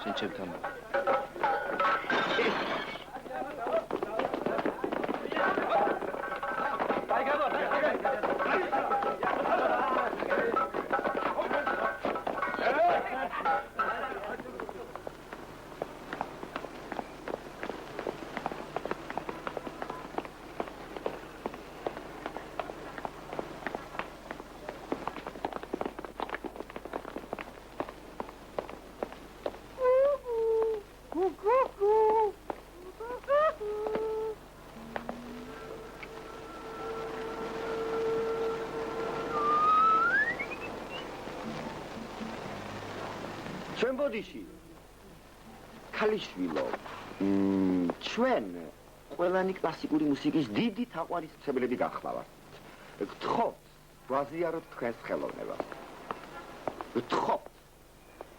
შენ ჩემთან. ბოდიში ქალიშვილო ჩვენ ყველანი კლასიკური მუსიკის დიდი თაყვანისმცემლები გახლავართ. გთხოვთ გვაზიაროთ თქვენს ხელოვნებას. გთხოვთ.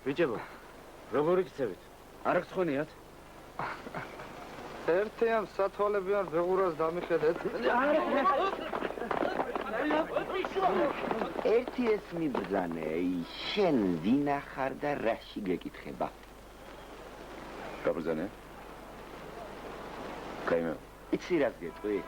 ბიჭებო, როგორ იქცევით? არ გცხონიათ? ერთიან სათვალებიან ბეღურას დამიხედეთ. ერთი ეს მიბრძანე, შენ ვინახარ და რაში გეკითხება? გაბრძანე? კაიმე. იცი რას გეტყვი?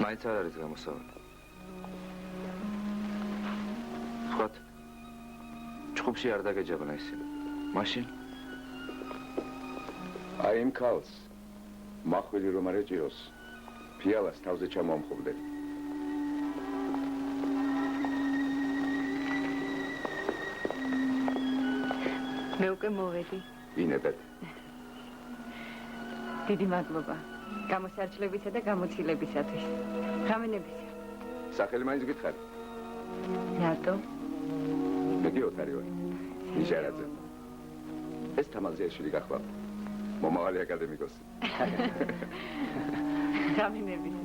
მაინც არ არის გამოსავალი. ვთქვათ, ჩხუბში არ დაგეჯებნა ისინი. მაშინ? აი იმ ქალს, მახვილი რომ არ ეჭიროს, ფიალას თავზე ჩამომხობდე. მე უკვე მოვედი. ინებეთ. დიდი მადლობა. გამოსარჩლებისა და გამოცილებისათვის. ღამენებისა. სახელი მაინც გითხარი? რატო? მეგი ოთარი ვარ. ნიჟარაძე. ეს თამაზიაშვილი გახლავთ. მომავალი აკადემიკოსი. ღამენებისა.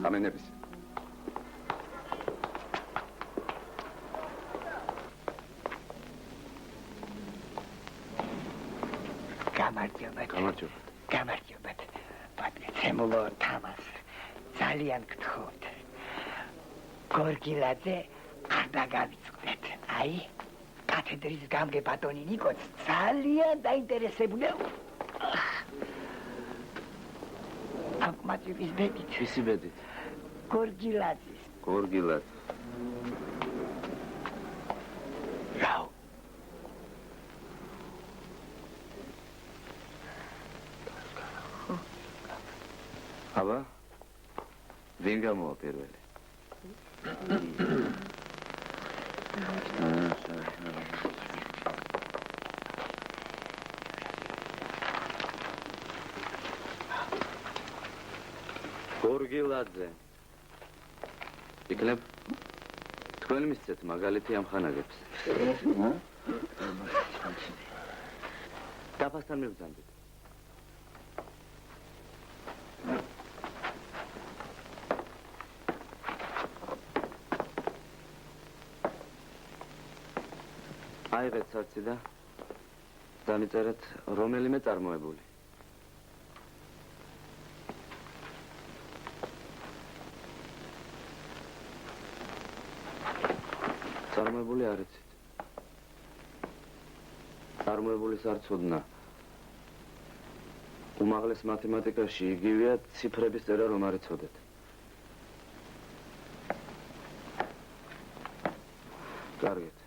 ღამენებისა. გამარჯობათ. ცემულო თამას, ძალიან გთხოვთ. გორგილაძე არ დაგავიწყდეთ. აი, კათედრის გამგე ბატონი ნიკოც ძალიან დაინტერესებულია. აკმაჭივის ბედით. ვისი ბედით? გორგილაძის. გორგილაძე. აბა, ვინ გამოვა პირველი? გორგილაძე. იქნებ თქვენ მისცეთ მაგალითი ამ ხანაგებს. დაფასთან მივბრძანდით. აიღეთ სარცი და დამიწერეთ რომელიმე წარმოებული. წარმოებული არ იცით. წარმოებულის არ ცოდნა. უმაღლეს მათემატიკაში იგივეა ციფრების წერა რომ არ იცოდეთ. კარგით.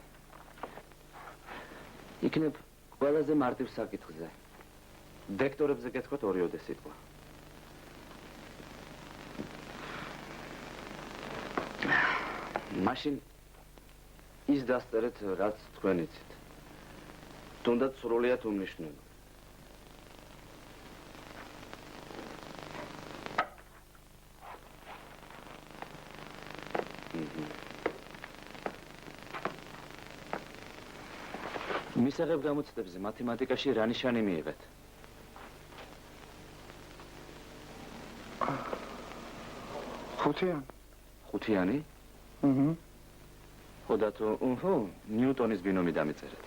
იქნებ ყველაზე მარტივ საკითხზე. ვექტორებზე გეთქვათ ორიოდე სიტყვა. მაშინ ის დასწერეთ, რაც თქვენ იცით. თუნდაც სრულიად უმნიშვნელო. მისაღებ გამოცდებზე მათემატიკაში რა ნიშანი მიიღეთ? ხუთიანი. ხუთიანი? ხოდა თუ ნიუტონის ბინომი დამიწერეთ.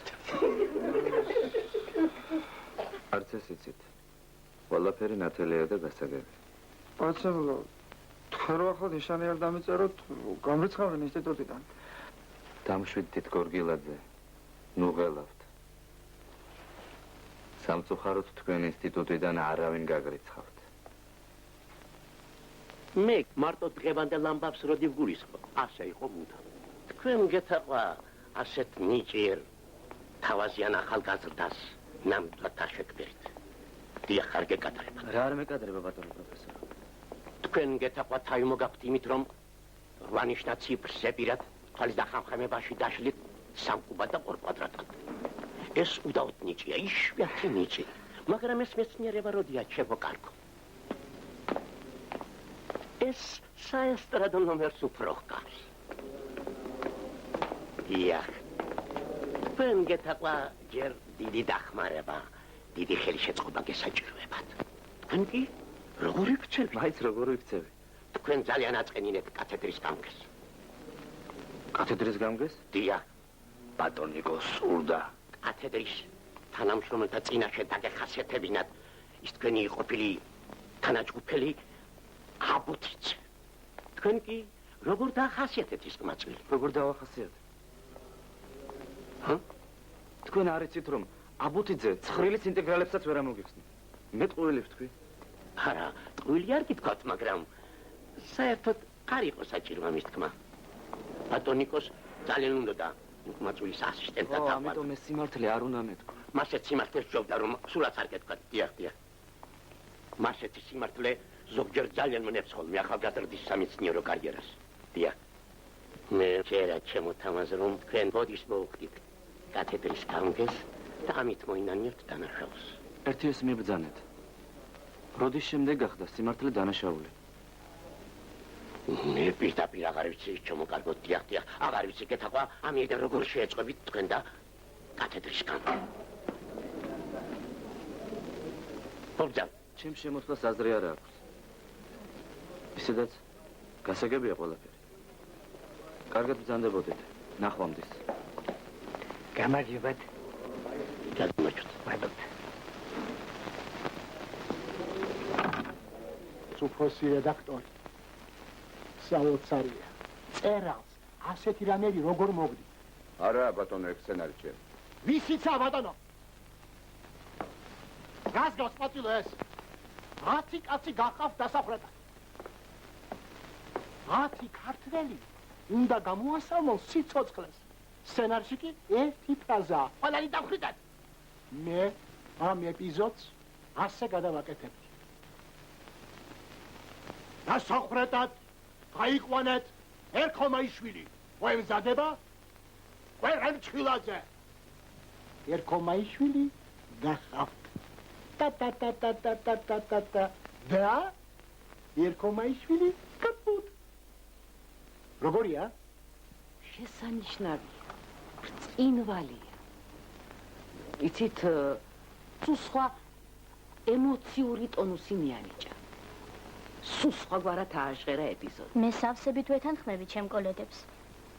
არც ეს იცით. ყველაფერი ნათელია და გასაგები. პაცებლო, თქვენ რო ახლა ნიშანი არ დამიწეროთ, გამრიცხავენ ინსტიტუტიდან. დამშვიდით გორგილაძე. ნუ ღელავთ. სამწუხაროდ თქვენ ინსტიტუტიდან არავინ გაგრიცხავთ. მე მარტო დღევანდელ ამბავს რო დივგულისხმობ, ასე იყო მუდამ. თქვენ გეთაყვა ასეთ ნიჭიერ თავაზიან ახალგაზრდას ნამდვილად აშექმერით. დიახ, არ გეკადრებათ. რა არ მეკადრება ბატონო პროფესორი? თქვენ გეთაყვა თავი მოგაქვთ იმით, რომ რვანიშნა ციფრს ზეპირად თვალის დახამხამებაში დაშლით სამკუბად და ორ კვადრატად. ეს უდავოდ ნიჭია, იშვიათი ნიჭი, მაგრამ ეს მეცნიერება როდია ჩემო კარგო. ეს საესტრადო ნომერს უფრო ჰყავს. დიახ, თქვენ გეთაყვა ჯერ დიდი დახმარება, დიდი ხელშეწყობა გესაჭიროებათ. თქვენ კი როგორ იქცევით? მაიც როგორ იქცევი? თქვენ ძალიან აწყენინეთ კათედრის გამგეს. კათედრის გამგეს? დიახ. ბატონიკო სურდა. კათედრის თანამშრომელთა წინაშე დაგეხასიათებინათ ის თქვენი ყოფილი თანაჯგუფელი აბუთიძე. თქვენ კი როგორ დაახასიათეთ ის ყმაწვილი? როგორ დავახასიათე? თქვენ არ იცით რომ აბუთიძე ცხრილის ინტეგრალებსაც ვერ ამოგიხსნით. მე ტყუილი ვთქვი. არა, ტყუილი არ გითქვათ, მაგრამ საერთოდ არ იყო საჭირო ამის თქმა. ბატონიკოს ძალიან უნდა ყმაწვილის ასისტენტად ო, დაყვარდა. ამიტომ ეს სიმართლე არ უნდა მეთქვა. მასეც სიმართლეს ჯობდა, რომ სულაც არ გეთქვათ. დიახ, დიახ. მასეთი სიმართლე ზოგჯერ ძალიან მნებს ხოლმე ახალგაზრდის სამეცნიერო კარიერას. დიახ. მე ჯერა ჩემო თამაზე რომ თქვენ ბოდის მოუხდით კათედრის გამგეს და ამით მოინანიებთ დანაშაულს. ერთი ეს მიბრძანეთ. როდის შემდეგ გახდა სიმართლე დანაშაული? მე პირდაპირ აღარ ვიცი ჩემო კარგო. დიახ, დიახ, აღარ ვიცი გეთაყვა ამიდან როგორ შეეწყობით თქვენ და კათედრის გამგე. ბობძა, ჩემ შემოთვლას აზრი არ აქვს. ისედაც გასაგებია ყველაფერი. კარგად ბრძანდებოდეთ. ნახვამდის. გამარჯობათ. გადმოჭრეთ. მადლობთ. უფროსი რედაქტორი საოცარია. წერალს ასეთი რამები როგორ მოგდი? არა, ბატონო, ეგ სცენარი ჩემი. ვისიცა ბატონო? რას გასპატილო ეს? 10 კაცი გახავთ დასახრეტად. 10 ქართველი უნდა გამოასალმონ სიცოცხლეს. სცენარში კი ერთი ფრაზაა. ყველანი დავხრიდეთ. მე ამ ეპიზოდს ასე გადავაკეთებ. დასახრეტად გაიყვანეთ ერქომაიშვილი. ყველმზადება? ყველამ ჩხილაძე. ერქომაიშვილი გახავთ. Ta-ta-ta-ta-ta-ta-ta-ta. და ერქომაიშვილი კაპუტ. როგორია? შესანიშნავია. ბრწყინვალია. იცით, თუ სხვა ემოციური ტონუსი მიანიჭა. სულ სხვაგვარად ააჟღერა ეპიზოდი. მე სავსებით ვეთანხმები ჩემ კოლეგებს.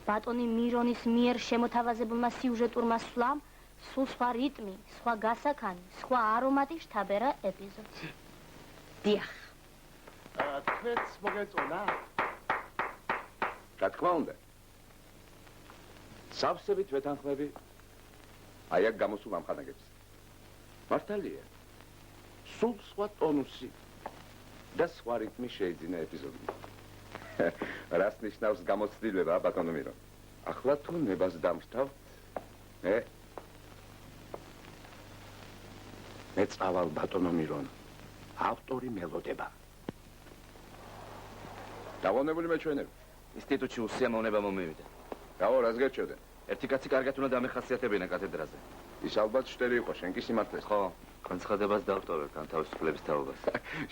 ბატონი მირონის მიერ შემოთავაზებულმა სიუჟეტურმა სვლამ სულ სხვა რიტმი, სხვა გასაქანი, სხვა არომატი შთაბერა ეპიზოდს. დიახ. თქვენს მოგეწონა? რა თქმა უნდა. სავსებით ვეთანხმები. აი აქ გამოსულ ამხანაგებს. მართალია. სულ სხვა ტონუსი და სხვა რიტმი შეიძინა ეპიზოდმა. რას ნიშნავს გამოცდილება, ბატონო მირო? ახლა თუ ნებას დამშთავთ, მე წავალ ბატონო მირონ. ავტორი მელოდება. დავონებული მეჩვენები. ინსტიტუტში უსიამოვნება მომივიდა. რავო, რას გერჩევდნენ? ერთი კაცი კარგად უნდა დამეხასიათებინა კათედრაზე. ის ალბათ შტერი იყო, შენ კი სიმართლეს. ხო, განცხადებას დავტოვებ ან თავისუფლების თაობას.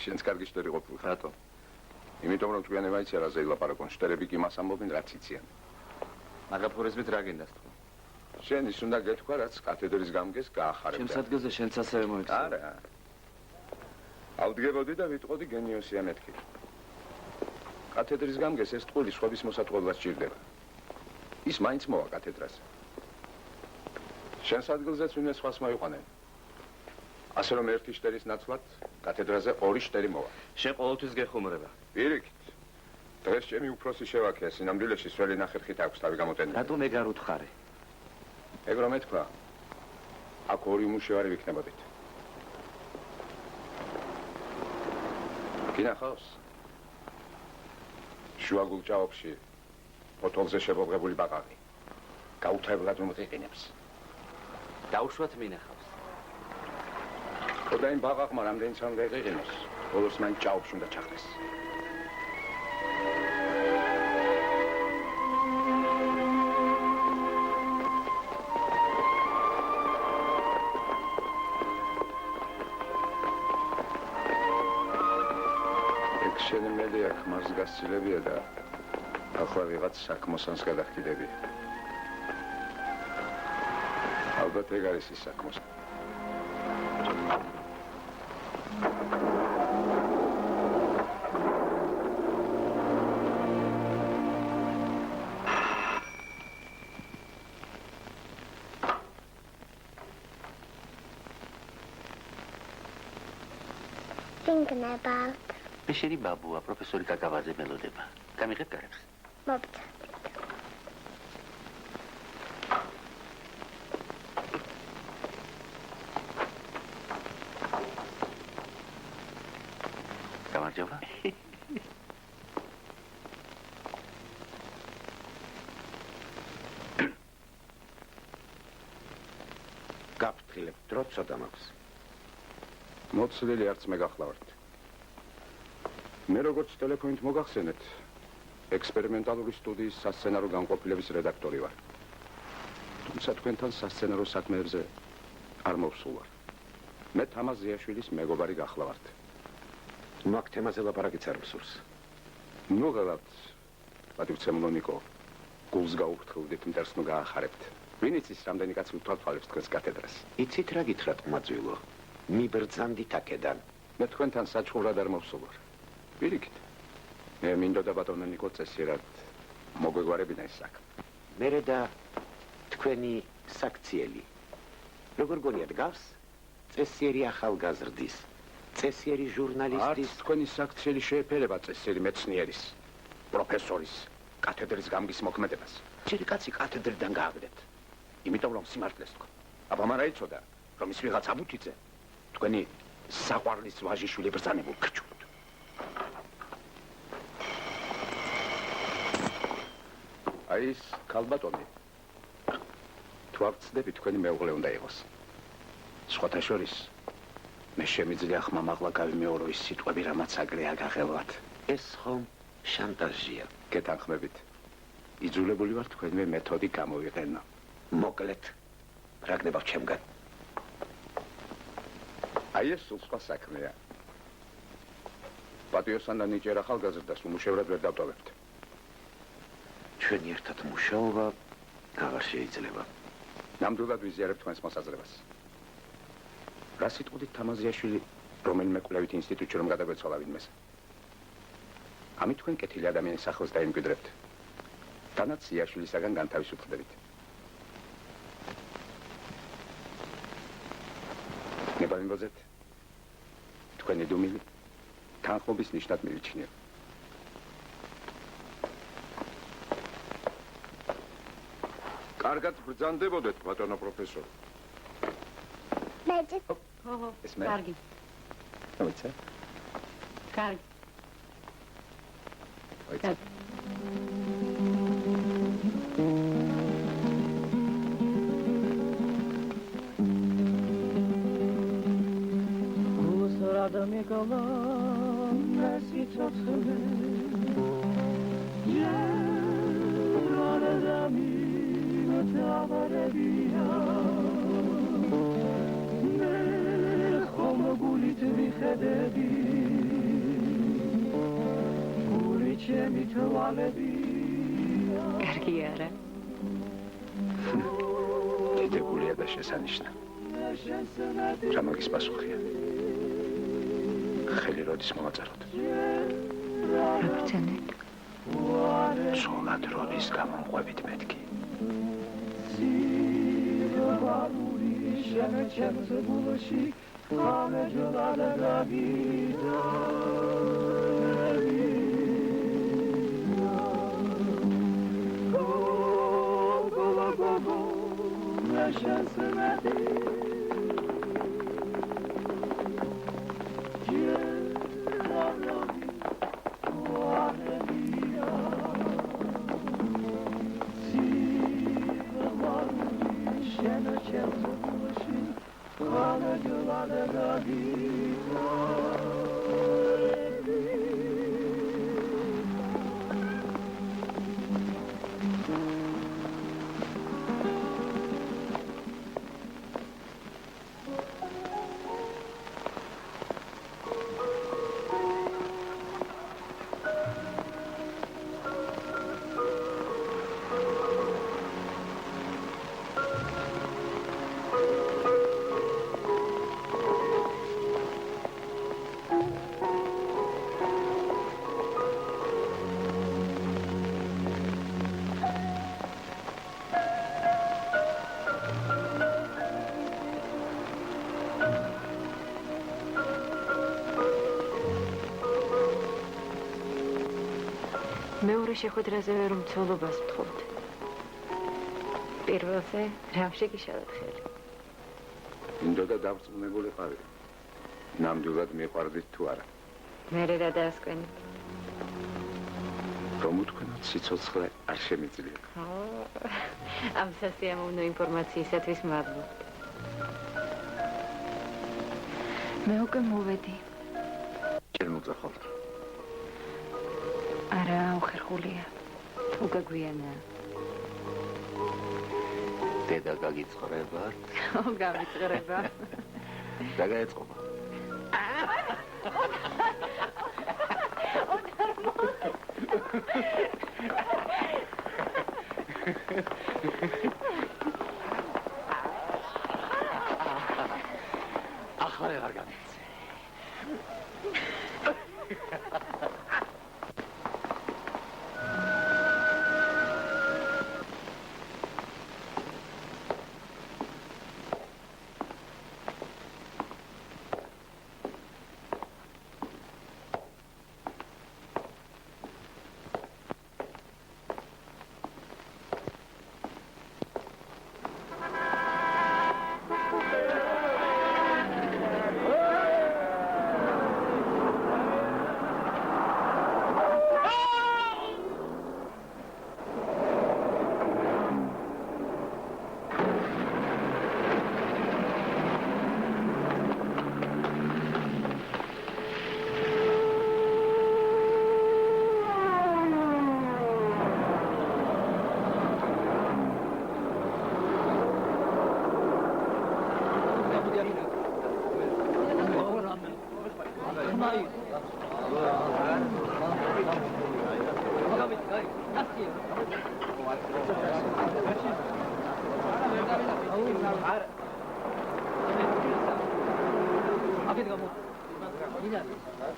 შენც კარგი შტერი ყოფილ. რატო? იმიტომ რომ თქვენ ევაიცია რა ზეილაპარაკონ, შტერები კი მას ამბობენ რაც იციან. მაგაფორიზმით რა გინდას თქვა? შენ ის უნდა გეთქვა, რაც კათედრის გამგეს გაახარებდა. ჩემს ადგილზე შენც ასევე მოიქცა. არა. ავდგებოდი და ვიტყოდი გენიოსია მეთქი. კათედრის გამგეს ეს ტყული სხვების მოსატყუებლად სჭირდება. ის მაინც მოვა კათედრაზე. შენს ადგილზეც ვინმე სხვას მოიყვანენ. ასე რომ ერთი შტერის ნაცვლად კათედრაზე ორი შტერი მოვა. შენ ყოველთვის გეხუმრება. პირიქით. დღეს ჩემი უფროსი შევაქია, სინამდვილეში სველი ნახერხით აქვს თავი გამოტენილი. რატომ ეგ არ უთხარი? ეგ რომ ეთქვა, აქ ორი უმუშევარი ვიქნებოდით. გინახავს? შუა გულჭაობში ფოტოლზე შებობღებული ბაყაყი. გაუთავებლად უმღიყინებს. დაუშვათ მინახავს. ხოდა იმ ბაყაყმა რამდენიც არ უნდა იყინოს, ბოლოს მან ჭაობს უნდა ჩახდეს. შენი მელი აქ მარს გასცილებია და ახლა ვიღაც საქმოსანს გადახდიდები. ალბათ ეგ არის ის საქმოს. Thinking about შენი ბაბუა პროფესორი კაკავაძე მელოდება. გამიღებ გარებს? მოგცა. გამარჯობა. გაფრთხილებ, დრო ცოტა მაქვს. მოცლილი არც მე გახლავართ. მე როგორც ტელეფონით მოგახსენეთ, ექსპერიმენტალური სტუდიის სასცენარო განყოფილების რედაქტორი ვარ. თუმცა თქვენთან სასცენარო საქმეებზე არ მოვსულ ვარ. მე თამაზ ზიაშვილის მეგობარი გახლავართ. მაგ თემაზე ლაპარაკიც არ მსურს. ნუ ღალატ, პატივცემლო ნიკო, გულს გაუფრთხილდით, მტერს ნუ გაახარებთ. ვინ იცის, რამდენი კაცი უთვალთვალებს თქვენს კათედრას? იცით რა გითხრათ, მაძვილო? მიბრძანდით აქედან. მე თქვენთან საჩხურად არ მოვსულ ვარ. პირიქით, მე მინდოდა ბატონო ნიკო წესიერად მოგვეგვარებინა ეს საქმე. მერე და თქვენი საქციელი. როგორ გონიათ გავს? წესიერი ახალგაზრდის, წესიერი ჟურნალისტის. არც თქვენი საქციელი შეეფერება წესიერი მეცნიერის, პროფესორის, კათედრის გამგის მოქმედებას. ჯერი კაცი კათედრიდან გააგდეთ. იმიტომ რომ სიმართლეს თქვა. აბა მარა იცოდა, რომ ის ვიღაც აბუთიძე თქვენი საყვარლის ვაჟიშვილი ბრძანებულ ქრჩულა. აი ეს ქალბატონი თუ არ ვცდები თქვენი მეუღლე უნდა იყოს. სხვათა შორის მე შემიძლია ხმამაღლა გავიმეორო ის სიტყვები, რამაც აგრე აგაღელვათ. ეს ხომ შანტაჟია. გეთანხმებით. იძულებული ვარ თქვენივე მეთოდი გამოვიყენო. მოკლედ, რა გნებავ ჩემგან? აი ეს სულ სხვა საქმეა. პატიოსთან და ნიჭიერ ახალგაზრდას უმუშევრად ვერ დავტოვებთ. ჩვენი ერთად მუშაობა აღარ შეიძლება. ნამდვილად ვიზიარებ თქვენს მოსაზრებას. რა სიტყვით თამაზიაშვილი რომელიმე კვლევით ინსტიტუტში რომ გადაგვეცვალა ვინმეს? ამით თქვენ კეთილი ადამიანის ახლოს დაიმკვიდრებთ. თანაც იაშვილისაგან განთავისუფლდებით. ნებავინგოზეთ, თქვენი დუმილი თანხმობის ნიშნად მივიჩნიო. კარგად ბრძანდებოდეთ, ბატონო პროფესორი. Magic. ეს მე? კარგი. მოიცა? კარგი. მოიცა. კარგი არა. დიდებულია და შესანიშნა. რა მაგის პასუხია? ხელი როდის მოვაწეროთ? რაბრძანე. სულად როდის გამომყვებით მეთქი? მეორე შეხვედრაზე ვერ უმცველობას ვთხოვთ. პირველზე რა შეგიშალეთ ხელი. ინდოდა დავრწმუნებულიყავი. ნამდვილად მიყვარდით თუ არა? მერე რა დაასკვენით? რომ უთქვენოთ სიცოცხლე არ შემიძლია. ამ სასიამოვნო ინფორმაციისათვის მადლობთ. მე უკვე მოვედი. ჭირმოწა ხოლმე. არა, უხერხულია. უკვე გვიანაა. დედა გაგიწყრება? გავიწყრება. და გაეწყობა. ახლა აღარ გამიცე.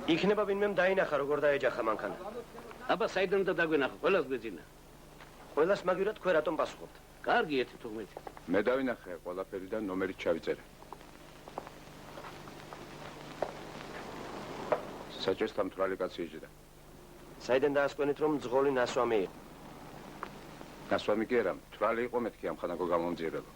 იქნება ვინმე დაინახა როგორ დაეჯახა მანქანა. აბა საიდან უნდა დაგვენახო, ყველას გვეძინა. ყველას მაგივრად თქვენ რატომ პასუხობთ? კარგი ერთი თუღმით. მე დავინახე ყველაფერი და ნომერით ჩავიწერე. საჭესთან მთვრალი კაცი იჯდა. საიდან დაასკვენით რომ ძღოლი ნასვამი იყო? ნასვამი კი არა, მთვრალი იყო მეთქი ამხანაგო გამომძიებელო.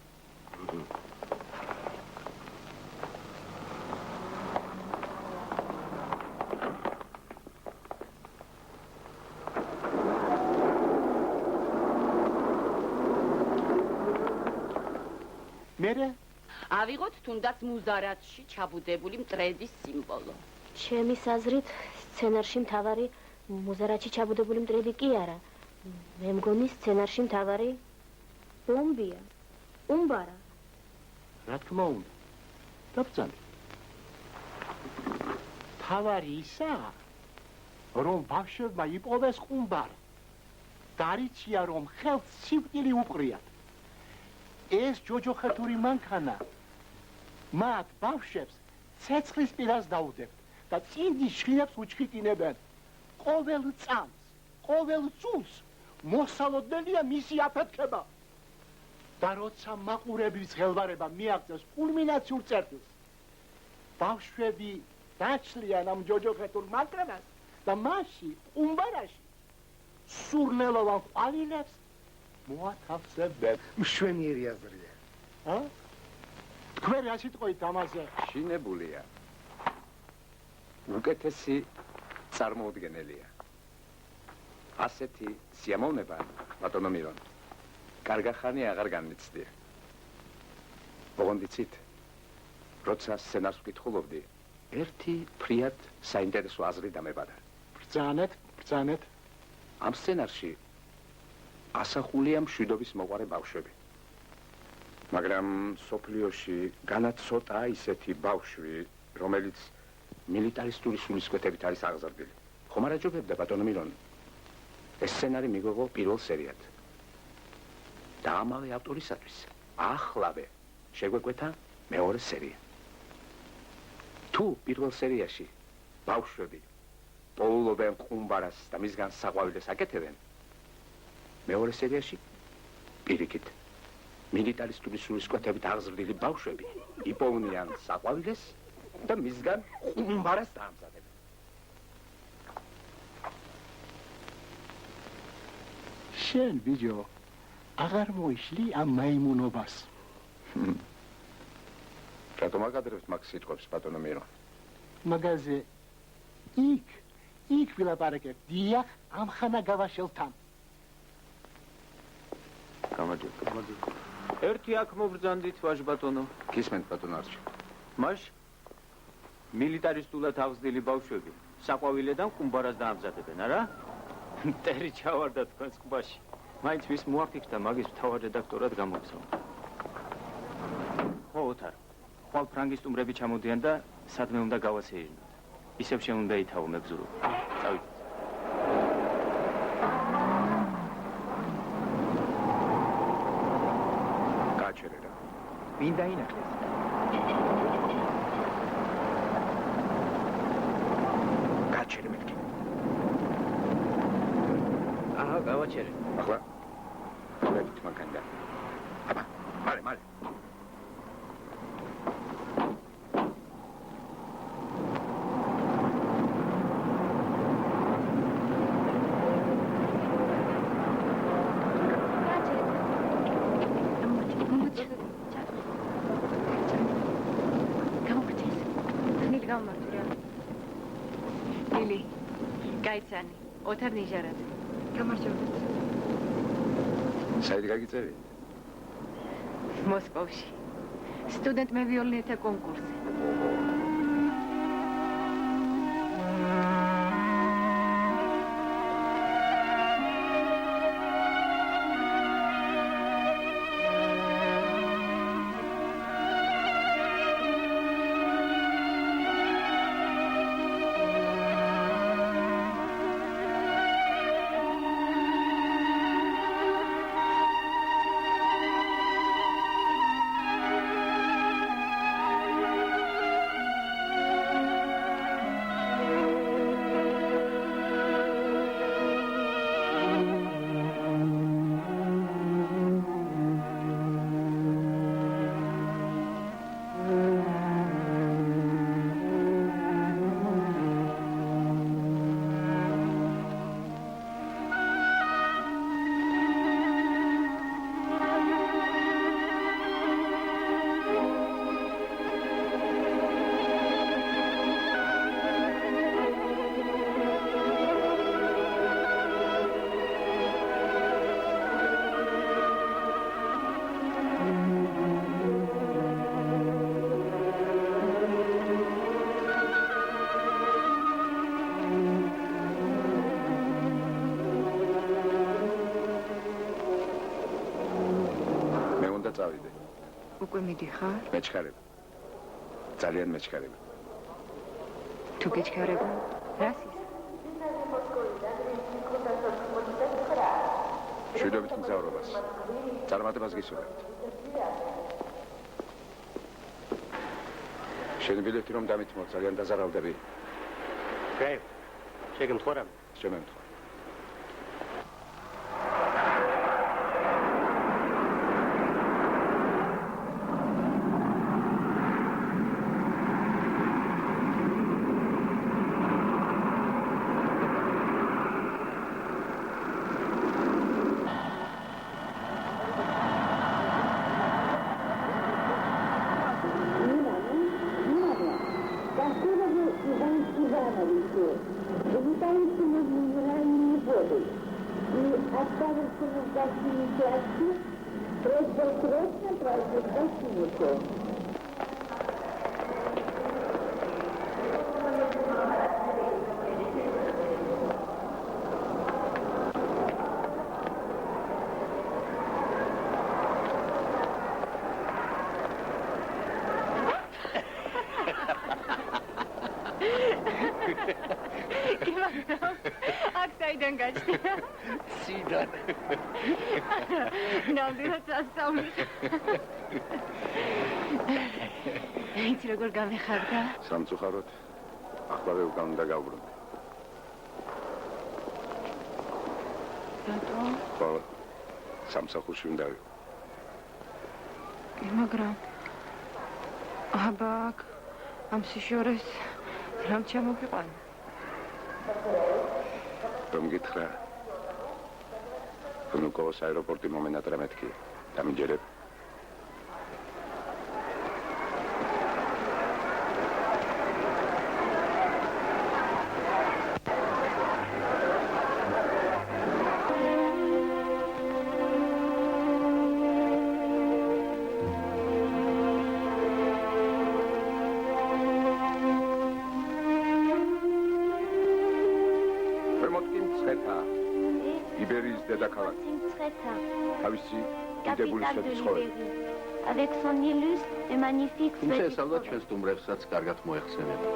მერე ავიღოთ თუნდაც მუზარათში ჩაბუდებული მტრედის სიმბოლო. ჩემის აზრით სცენარში მთავარი მუზარათში ჩაბუდებული მტრედი კი არა. მე მგონი სცენარში მთავარი ბომბია. უმბარა. რა თქმა უნდა. დაბრძანე. თავარი ისა, რომ ბავშვებმა იპოვეს ყუმბარა. დარიცია რომ ხელს სიკვდილი უყრიათ. ეს ჯოჯოხეთური მანქანა მათ ბავშვებს ცეცხლის პირას დაუდებთ და წინდის შხინებს უჩხიკინებენ. ყოველ წამს, ყოველ წულს მოსალოდნელია მისი აფეთქება. და როცა მაყურებლის ღელვარება მიაღწევს კულმინაციურ წერტილს, ბავშვები დაჩლიან ამ ჯოჯოხეთურ მანქანას და მასში, ყუმბარაში, სურნელოვან ყვავილებს მოათავსებენ. მშვენიერი აზრია. თქვენ რა სიტყვით ამაზე? შინებულია. უკეთესი წარმოუდგენელია. ასეთი სიამოვნება, ბატონო მირონ, კარგახანი აღარ განმეცდია. ოღონდ იცით, როცა სცენარს ვკითხულობდი, ერთი ფრიად საინტერესო აზრი დამებადა. ბრძანეთ. ამ სცენარში ასახულია მშვიდობის მოყარე ბავშვები. მაგრამ სოფლიოში განაცოტა ისეთი ბავშვი, რომელიც მილიტარისტული სულისკვეთებით არის აღზრდილი. ხომ არ აჯობებდა, ბატონო მირონ? ეს სცენარი მიგვეღო პირველ სერიად. და ამავე ავტორისათვის ახლავე შეგვეკვეთა მეორე სერია. თუ პირველ სერიაში ბავშვები პოულობენ ყუმბარას და მისგან საყვავილეს აკეთებენ, მეორე სერიაში პირიქით მილიტარისტული სულისკვეთებით აღზრდილი ბავშვები იპოვნიან საყვავილეს და მისგან ყუმბარას დაამზადებენ. შენ ბიჯო აღარ მოიშლი ამ მაიმუნობას. რატომ აკადრებთ მაგ სიტყვებს, ბატონო მირო? მაგაზე იქ ვილაპარაკებ დიახ ამხანა გავაშელთან. გამარჯობა. ერთი აქ მობრძანდით, ვაჟ ბატონო. გისმენთ, ბატონო არჩი. მაშ მილიტარისტულად აღზრდილი ბავშვები საყვავილედან ყუმბარას დაამზადებენ, არა? მტერი ჩავარდა თქვენს ყბაში. მაინც მის მოაფიქრდა მაგის მთავარ რედაქტორად გამოგზავნა. ხო, ოთარ. ხვალ ფრანგის სტუმრები ჩამოდიან და სადმე უნდა გავასეირნოთ. ისევ შენ უნდა ითავო მეგზურობა. წავიდეთ. გაჩერე რა. ვინ დაინახეს? გაჩერე მეთქი. აჰა, გავაჩერე. ახლა გავედით მაგანდა. აბა, მალე. გაიცანი, ოთარ ნიჟარად. გამარჯობა. საით გაგიწევი? მოსკოვში. სტუდენტ მევიოლინეთა კონკურსი. უკვე მიდიხარ? მეჩქარება. ძალიან მეჩქარება. თუ გეჩქარება, რას ის? შვიდობით მგზავრობას. წარმატებას გისურვებთ. შენი ბილეთი რომ დამითმო, ძალიან დაზარავდები. შეგემთხვა რა? შემემთხვა. აქ საიდან გაჩნდა? სიდან. ნამდვილად სასწაული. იცი როგორ გამეხარდა? სამწუხაროდ ახლავე უკან უნდა გავბრუნდე. რატო? ხო, სამსახურში უნდა ვიყო. მაგრამ აბა ამ სიშორეს რამ ჩამოგიყვანა? რომ გითხრა ვნუკოვოს აეროპორტი მომენატრა მეთქი დამიჯერებ Avec son illustre et magnifique თუმცა ეს ალბათ ჩვენს სტუმრებსაც კარგად მოეხსენება.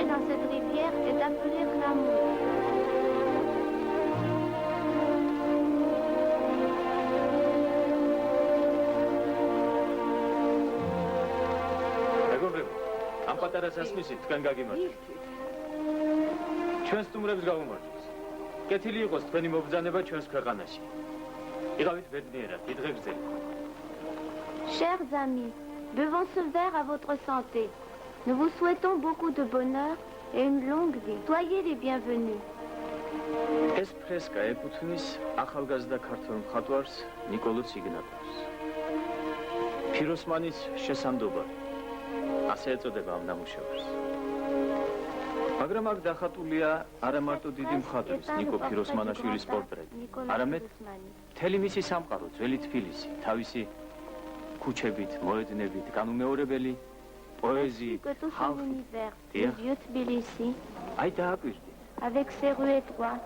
Dans cette rivière est appelé Rameau. ამ პატარა სასმისით თქვენ გაგიმართეთ. ჩვენ სტუმრებს გავუმართოთ. კეთილი იყოს თქვენი მობრძანება ჩვენს ქვეყანაში. იღავით ბედნიერად, დიდღებრძელი. Chers amis, buvons ce verre à votre santé. Nous vous souhaitons beaucoup de bonheur et une longue vie. Soyez les bienvenus. ეს ფრესკა ეკუთვნის ახალგაზრდა ქართველ მხატვარს ნიკოლოზ იგნატოვს. ფიროსმანის შესამდობა. ასე ეწოდება ამ ნამუშევრს. მაგრამ აქ დახატულია არა მარტო დიდი მხატვრის ნიკო ფიროსმანაშვილის პორტრეტი, არამედ მთელი მისი სამყარო, ძველი თბილისი, თავისი ქუჩებით, მოედნებით, განუმეორებელი poésie, le vieux Tbilissi, avec ses rues étroites.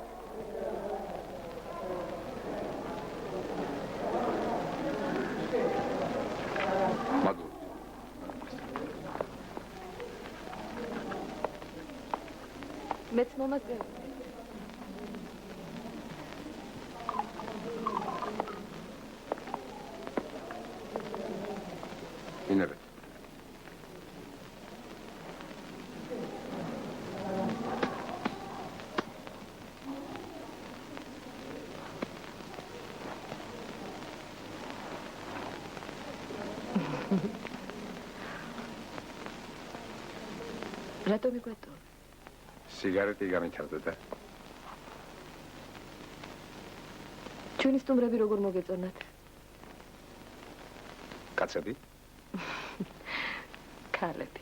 Maintenant, ინერე რატო მიგვეტო? სიგარეტი გამიჩარდა. ჩვენი სტუმრები როგორ მოგეწონათ? კაცები? ქალები.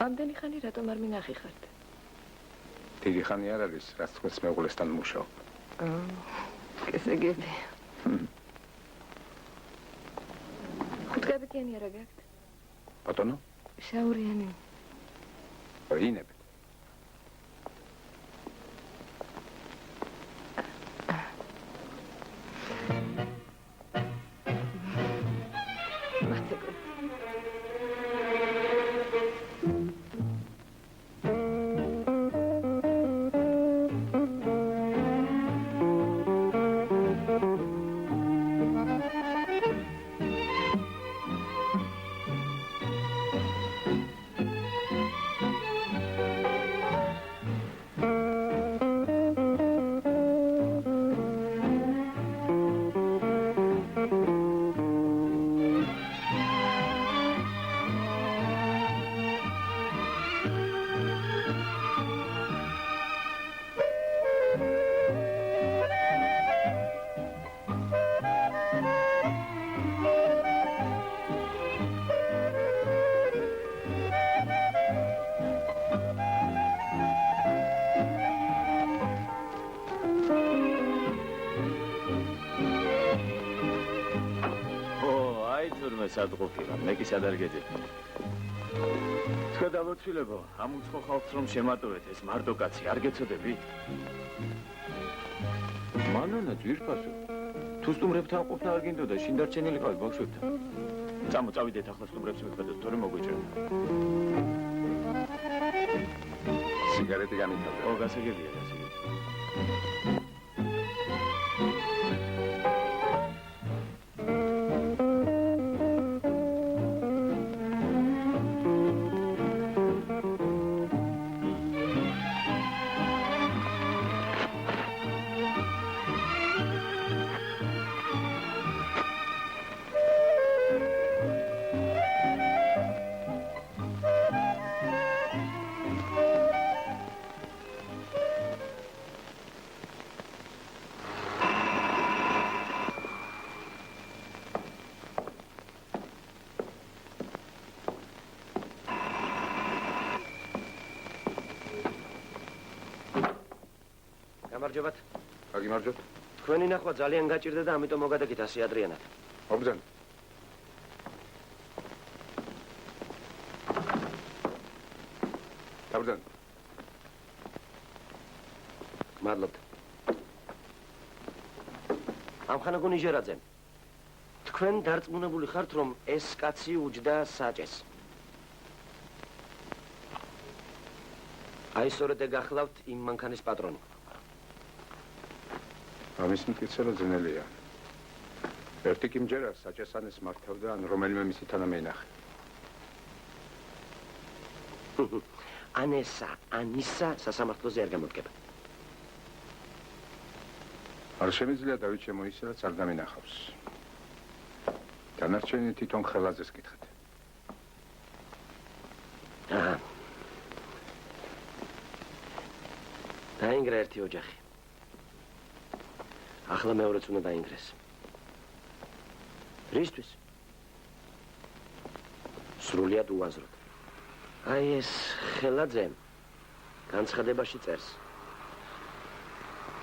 ამდენი ხანი რატომ არ მინახიხართ? დიდი ხანი არ არის, რაც თქვენს მეუღლესთან მუშაობ. გესაგები. ხუთგაბიკიანი არა გაქვთ? ბატონო? შაურიანი. რინებ. სადღოფირა, მე კი სადარგეძებ. თქვენ დავოცვილებო, ამ უცხო ხალხს რომ შემატოვეთ ეს მარტო კაცი, არ გეცოდები? მანანა ძვირფასო. თუ სტუმრებთან ყოფნა არ გინდოდა, შინ დარჩენილი ყავით ბავშვებთან. წავიდეთ ახლა სტუმრებს მივხვდეთ, თორემ მოგვიჭერთ. სიგარეტი გამითავდა. ო, გასაგებია, გასაგებია. გამარჯობათ. გაგიმარჯობთ. თქვენი ნახვა ძალიან გაჭირდა და ამიტომ მოგადაგით ასე ადრიანად. მოგზაურობ. დავზან. მადლობთ. ამხანაგო ნიჟერაძე. თქვენ დარწმუნებული ხართ, რომ ეს კაცი უჯდა საჭეს. აი სწორედ გახლავთ იმ მანქანის პატრონი. ამის მტკიცება ძნელია. ერთი კი მჯერა საჭესანის მართავდა, ან რომელიმე მისი თანამეინახე. ანისა სასამართლოზე არ გამოდგება. არ შემიძლია დავიჩემო ისე, რაც არ დამინახავს. დანარჩენი თვითონ ხელაძეს კითხეთ. დაინგრა ერთი ოჯახი. ახლა მეორეც უნდა დაინგრეს. რისთვის? სრულიად უაზროდ. აი ეს ხელაძე განცხადებაში წერს,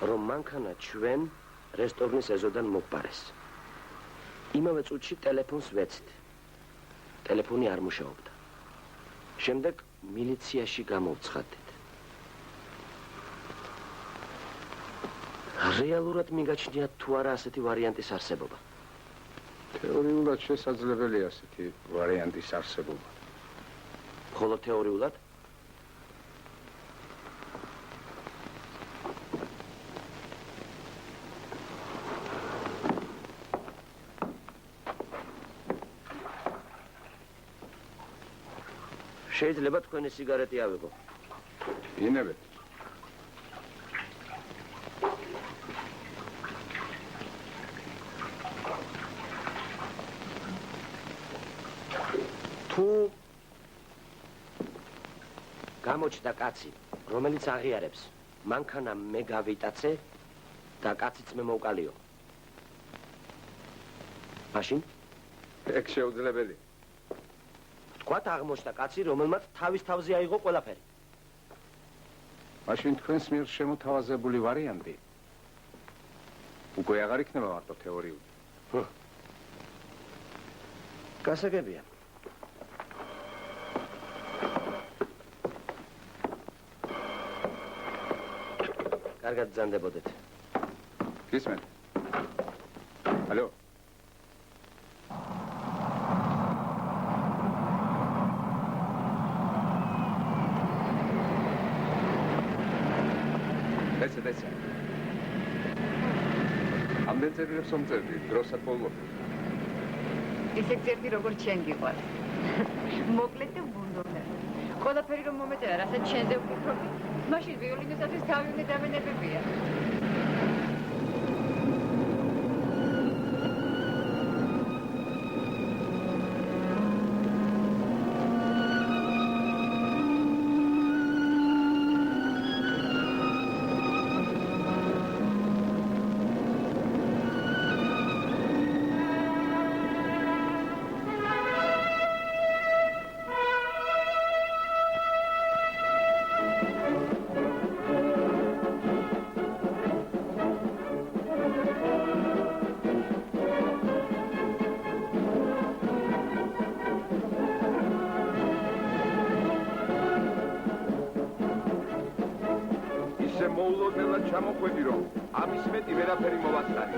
რომ მანქანა ჩვენ რესტორნის ეზოდან მოგბარეს. იმავე წუთში ტელეფონს ვეცით. ტელეფონი არ მუშაობდა. შემდეგ მილიციაში გამოვცხადეთ. რეალურად მიგაჩნიათ თუ არა ასეთი ვარიანტის არსებობა? თეორიულად შესაძლებელია ასეთი ვარიანტის არსებობა. ხოლო თეორიულად? შეიძლება თქვენი სიგარეტი ავიღო. ინებეთ. თუ გამოჩნდა კაცი, რომელიც აღიარებს, მანქანა მე გავიტაცე და კაციც მე მოვკალიო. მაშინ? ეგ შეუძლებელი. თქვათ აღმოჩნდა კაცი, რომელმაც თავის თავზე აიღო ყველაფერი. მაშინ თქვენს მიერ შემოთავაზებული ვარიანტი უკვე აღარ იქნება მარტო თეორიული. გასაგებია. კარგად ბრძანდებოდეთ. გისმენთ? ალო? დეცა. ამდენ წერილებს ომწერდი, დროსაც ბოლომდე. ისეთ წერდი როგორც შენ გიყვარს. მოკლედ და ბუნდოვნა. ყველაფერი რომ მომეწერა, რასაც შენზე ვფიქრობდი, მაშინ ვიოლინოსათვის თავი უნდა დამენებებია. მოულოდნელად ჩამოყვედი, რომ ამის მეტი ვერაფერი მოვასწარი.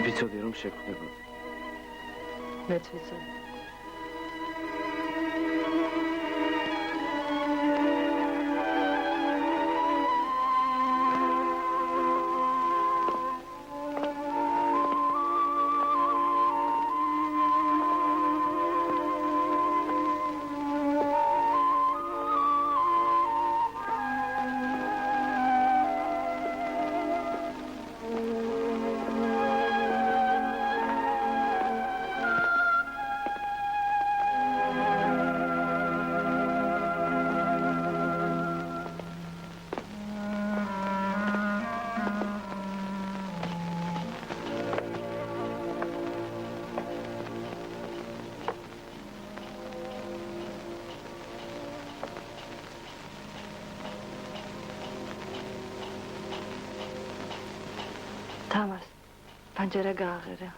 ვიცოდი რომ შეგვდებოდი. მეც ვიცოდი. თამას, პანჯერა გააღერა.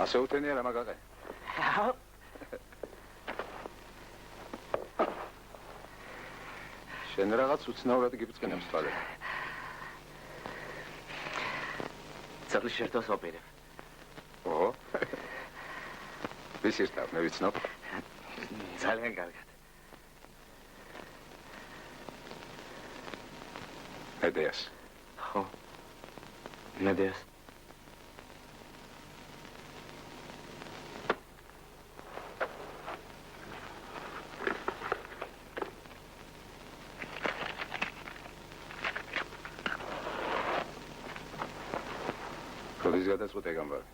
ასე უთენია რა მაგაყე? შენ რაღაც უცნაურად გიბწყინებს თვალები. წლის შერთოს ოპერებ. ოღო. ვის ირთავ, მე ვიცნობ. ძალიან კარგად. მედეას. ხო. მედეას. როდის გადაწყვეტე ეგ ამბავი?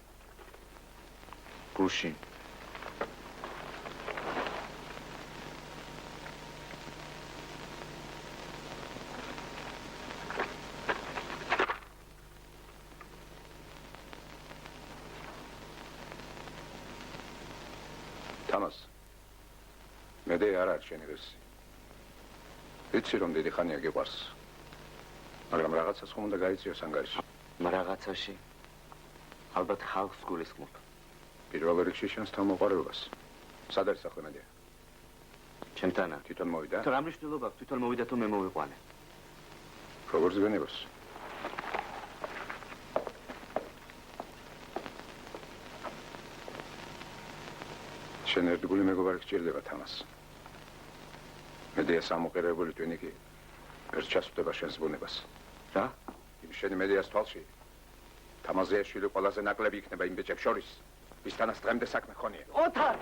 გუშინ. თამას, მედე არ არის შენი ღირსი. ვიცი რომ დიდი ხანია გიყვარს, მაგრამ რაღაცას ხომ უნდა გაიწიოს ანგარიში. რაღაცაში ალბათ ხალხს გულისხმობ. პირველ რიგში შენს თავმოყარებას. სად არის ახლა მედე? ჩემთანა. თვითონ მოვიდა? რა მნიშვნელობა აქვს თვითონ მოვიდა თუ მე მოვიყვანე? როგორ ზგენებას? შენ ერთგული მეგობარი გჭირდება თამას. მედეა სამოყერებული ტვინი კი ვერ ჩასვდება შენს ბუნებას. რა? იმ შენი მედეას თვალში თამაზეა შვილი ყველაზე ნაკლები იქნება იმ ბიჭებს შორის, ვისთანაც დღემდე საქმე ხონია. ოთარ!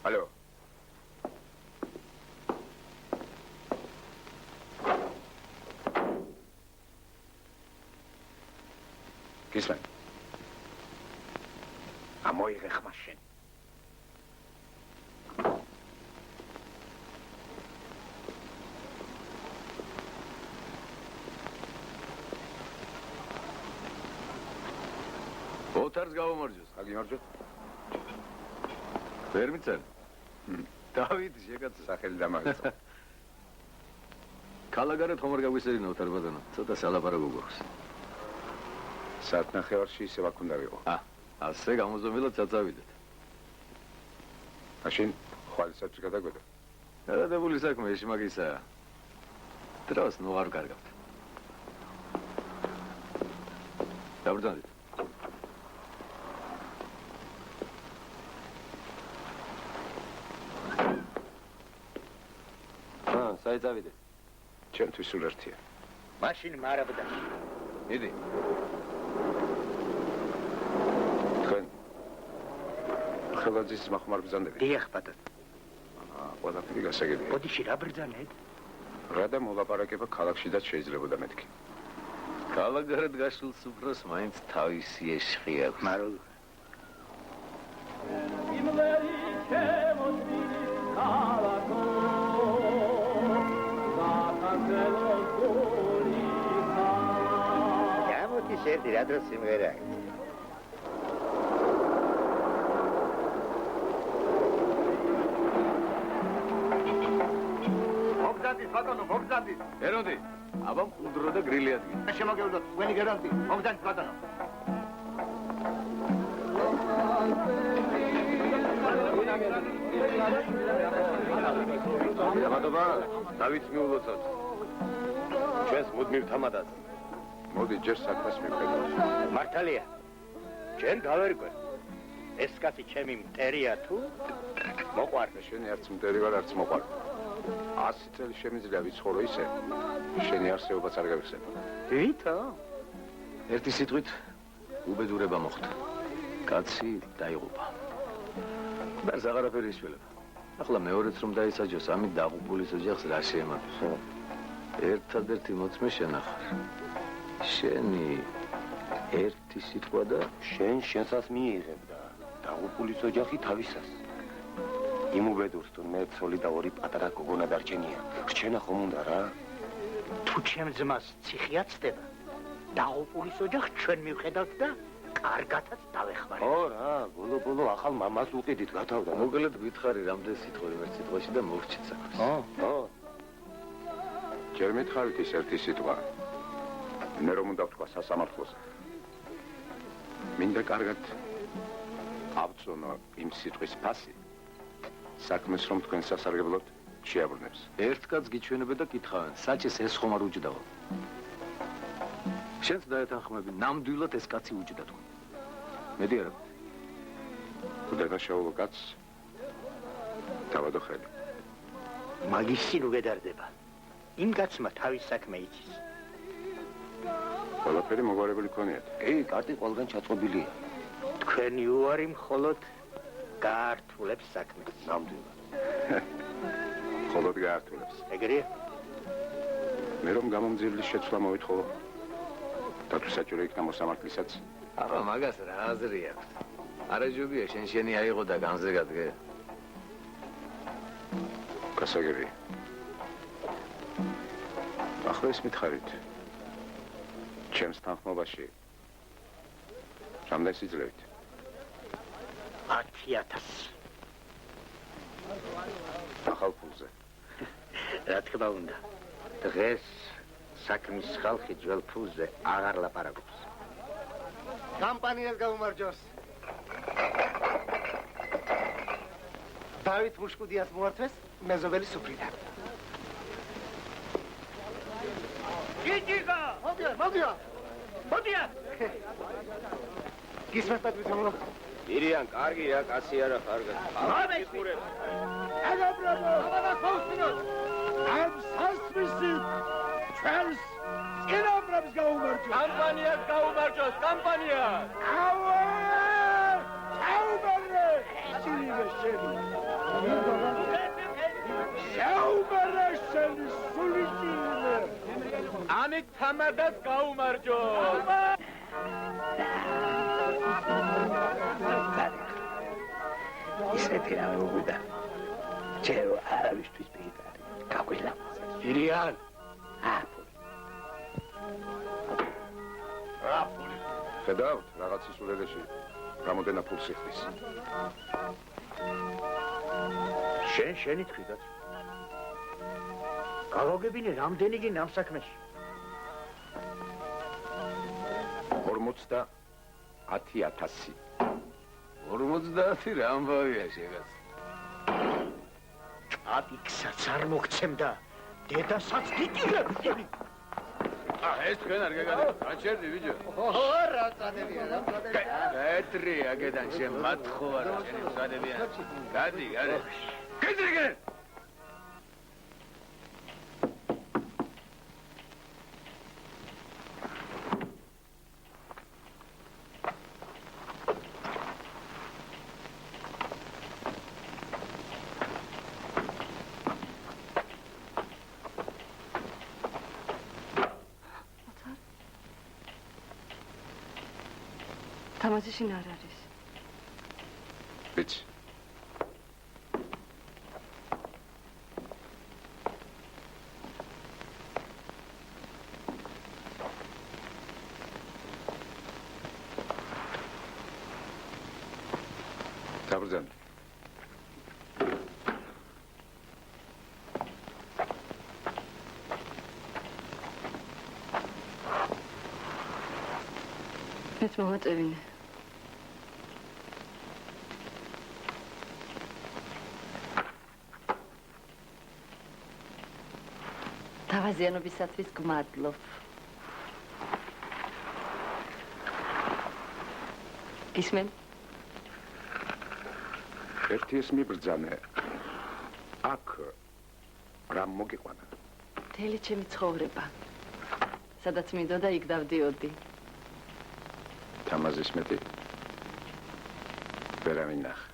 ალო. გისმენ. ამოიღე ხმა შენ. ოთარს გავამარჯოს. აგიმარჯოთ. ვერ მიცან? დავით შეკაც სახელი დამაგწო. კალაგარეთ ხომ არ გაგვისერინა ოთარ ბატონო? ცოტა სალაპარაკო გვაქვს. საათნახევარში ისევ აქ უნდა ვიყო. ასე გამოზომილად წაწავიდეთ. მაშინ ხვალისათვის გადაგვედა. გადადებული საქმე ეში მაგისაა. დროს ნუ არ კარგავთ. დაბრძანდით. საერთავიდე. ჩემთვის სულ ერთია. მაშინ მარაბდაში. მიდი. თქვენ ხელაძის მახმარ ბრძანდებით? დიახ, ბატონო. ყველაფერი გასაგებია. ბოდიში რა ბრძანეთ? რა და მოლაპარაკება ქალაქშიდაც შეიძლებოდა მეთქი. კალაგარეთ გაშლილ სუფროს მაინც თავისი ეშხი აქვს. მარო გამოდი შეერთი რა დროს სიმღერა აქვს. მოგზადით ბატონო, მოგზადით. ერონდი, აბა მყუდრო და გრილი ადგილი. შემოგევლოთ, თქვენი გერონტი, მოგზადით ბატონო. დამადობა, დავითს მიულოცოთ. ჩვენს მუდმივ თამადას. მოდი ჯერ საქმეს მივხედავთ. მართალია. ჩვენ გავერკვე. ეს კაცი ჩემი მტერია თუ მოყვარდა შენი არც მტერი ვარ, არც მოყვარდა. 100 წელი შემიძლია ვიცხოვრო ისე, შენი არსებობაც არ გავიხსენებ. ვითო? ერთი სიტყვით უბედურება მოხდა. კაცი დაიღუპა. ბერს აღარაფერი ისველება. ახლა მეორეც რომ დაისაჯოს, ამით დაღუპულის ოჯახს რა შეემატოს? ერთადერთი მოწმე შენ ახარ. შენი ერთი სიტყვა და შენ შენსაც მიიღებ და დაღუპულის ოჯახი თავისას. იმ უბედურს თუ მე ცოლი და ორი პატარა გოგონა დარჩენია. რჩენა ხომ უნდა რა? თუ ჩემ ძმას ციხე აცდება, დაღუპულის ოჯახს ჩვენ მივხედავთ და კარგათაც დავეხმარებთ. ო რა, ბოლო ახალ მამას უყიდით გათავდა. მოკლედ გითხარი რამდენ სიტყვი ერთ სიტყვაში და მოვჭით საქმეს. ჯერ მითხარით ის ერთი სიტყვა. მე რომ უნდა ვთქვა სასამართლოზე. მინდა კარგად ავწონო იმ სიტყვის ფასი. საქმეს რომ თქვენ სასარგებლოდ შეაბრუნებს. ერთ კაცს გიჩვენებენ და კითხავენ, საჭეს ეს ხომ არ უჯდაო? შენც დაეთანხმები, ნამდვილად ეს კაცი უჯდა თუ. მედი არა. თუ დადაშაულო კაცს დავადო ხელი. მაგის სინ უგედარდება. იმ კაცმა თავის საქმე იცის. ყველაფერი მოგვარებული ქონიათ. კი, კარტი ყველგან ჩაწყობილია. თქვენი უარი მხოლოდ გაართულებს საქმეს. ნამდვილად. მხოლოდ გაართულებს. ეგრეა? მე რომ გამომძიებლის შეცვლა მოვითხოვო. და თუ საჭირო იქნა მოსამართლესაც. აბა მაგას რა აზრი აქვს? არაჯობია შენი აიღო და განზე გადგე. გასაგებია. ახლა ის მითხარით. ჩემს თანხმობაში რამდენი სიძლევით? 10,000. ახალ ფულზე. რა თქმა უნდა. დღეს საქმის ხალხი ძველ ფულზე აღარ ლაპარაკობს. კამპანიას გაუმარჯოს. დავით მუშკუდიას მოართვეს მეზობელი სუფრიდან. გიჯიგა! მოდია! გისმენთ პატრიციო? ირიან, კარგია, კაცი არა ხარგა. ამ სასმისით ჩვენს წინაპრებს გაუმარჯოს. კამპანიას გაუმარჯოს, კამპანია! საუბერე! შილივე შენი. საუბერე შენი სული შილივე. ამით თამადას გაუმარჯოს! ისეთი რამე უგვიდა. ჯერ არავისთვის პირდარი. გაგვილა. ირიან. ხედავთ, რაღაც ისულედეში რამოდენა ფულს იხდის. შენი თქვიდაც. გავაგებინე რამდენი გინ ამ საქმეში. 50,000. 50 რა ამბავია შეგაც. ჭაბიქსაც არ მოგცემდა. დედასაც გიტირებ. ეს თქვენ არ გაგადეთ. გაჩერდი ბიჭო. რა წადებია, რა წადებია. პეტრი აგედან შენ მათხო არა შენი წადებია. გადი, გარე. გიძრიგე. თამაზი შინ არ არის. ვიცი. საბრძანო. მეც მომაწევინე. თავაზიანობისათვის გმადლობ. გისმენ? ერთი ეს მიბრძანე. აქ რამ მოგიყვანა? მთელი ჩემი ცხოვრება. სადაც მინდოდა იქ დავდიოდი. თამაზის მეტი. ვერავინ ნახა.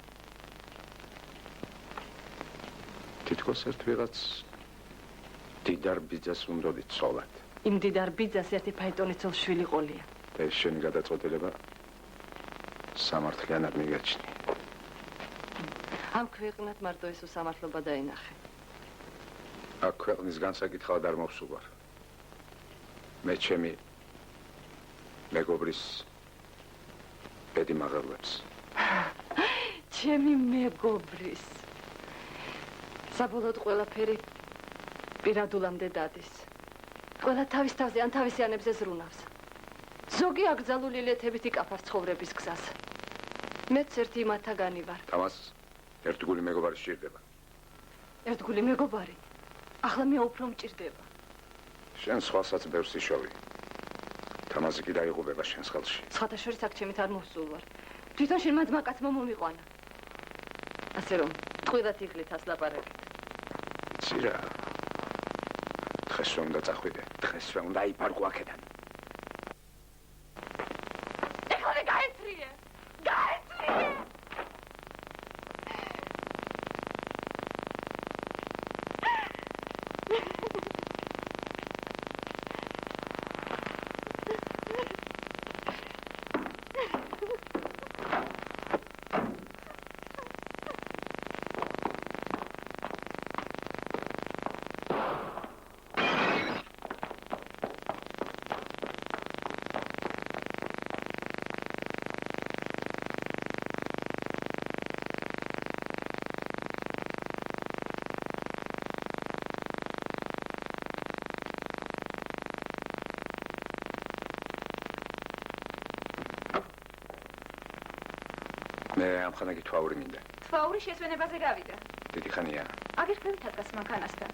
თითქოს ერთ ვიღაც დიდარ ბიძას უნდოდით ცოლად. იმ დიდარ ბიძას ერთი ფაიტონიცოლ შვილი ყოლია. და ეს შენი გადაწყვეტილება სამართლიანად მიგაჩნია. ამ ქვეყნად მარტო ეს უსამართლობა დაინახე. აქ ქვეყნის განსაკითხავად არ მოვსულა. მე ჩემი მეგობრის ბედი მაღლებს. ჩემი მეგობრის. საბოლოოდ ყველაფერი პირადულამდე დადის. ყველა თავის თავზე ან თავისიანებზე ზრუნავს. ზოგი აკრძალული ლეთებით იკაფას ცხოვრების გზას. მეც ერთი იმათაგანი ვარ. თამას ერთგული მეგობარი სჭირდება. ერთგული მეგობარი. ახლა მე უფრო მჭირდება. შენ სხვასაც ბევრს იშოვი. თამაზი კი დაიღუპება შენს ხელში. სხვათა შორის აქ ჩემით არ მოვსულ ვარ. თვითონ შენმა ძმაკაცმა მომიყვანა. ასე რომ, ტყუილად იღლით ას ლაპარაკით. იცი რა. დღესვე უნდა წახვიდე. დღესვე უნდა იფარყო აქედან. ეხლა გაეცრიე! გაეცრიე! მე ამხანა გითვაური მინდა. თვაური შესვენებაზე გავიდა. დიდი ხანია. აგიხდებით ადგას მანქანასთან.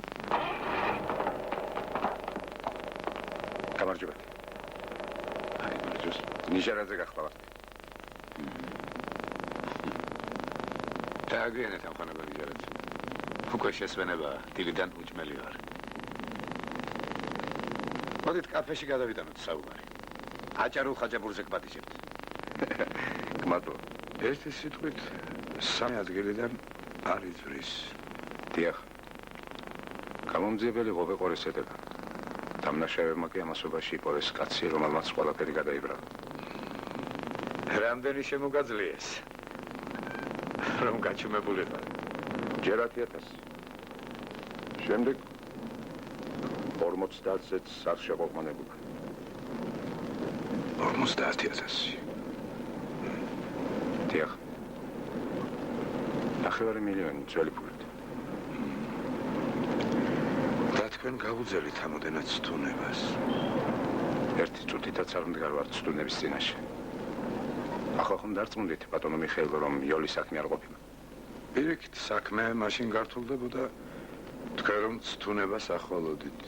გამარჯობა. აი, მერჯოს ნიჟარაძე გახლავართ. დააგვიანეთ ამხანა ნიჟარაძე. უკვე შესვენება, დილიდან უჭმელი ვარ. მოდით კაფეში გადავიტანოთ საუბარი. აჭარულ ხაჭაპურზე გპატიჟებთ. გმადლობ. ერთი სიტყვით სამი ადგილიდან არ იწვრის. დიახ. გამომძიებელი ყოფე ყორეს ეტება. დამნაშავებმა კი ამასობაში იპოვეს კაცი, რომელმაც ყველაფერი გადაიბრალა. რამდენი შემოგაძლიეს? რომ გაჩუმებულიყარ. ჯერ 10,000. შემდეგ 50-ს არ შეყოყმანებულა. 50,000. დიახ. 9 მილიონი ძველი ფულით. და თქვენ გაუძელით ამოდენად სტუნებას. ერთი წუთითაც არ მდგარ ვარ სტუნების წინაშე. ახლა ხომ დარწმუნდით ბატონო მიხეილ რომ იოლის საქმე არ ყოფილა. პირიქით საქმე მაშინ გართულდებოდა თქვენ რომ სტუნებას ახვალოდით.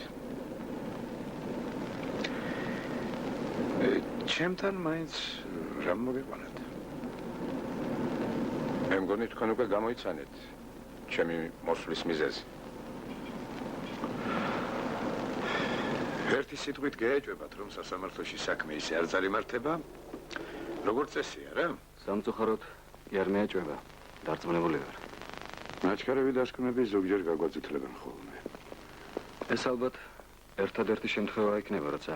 ჩემთან მაინც რა მოგიყვანეთ? მე მგონი თქვენ უკვე გამოიცანეთ ჩემი მოსვლის მიზეზი. ერთი სიტყვით გაეჭვებათ რომ სასამართლოში საქმე ისე არ წარიმართება, როგორც წესია რა? სამწუხაროდ იარ მეეჭვება. დარწმუნებული ვარ. ნაჩქარევი დასკვნები ზოგჯერ გაგვაწითლებენ ხოლმე. ეს ალბათ ერთადერთი შემთხვევა იქნება, როცა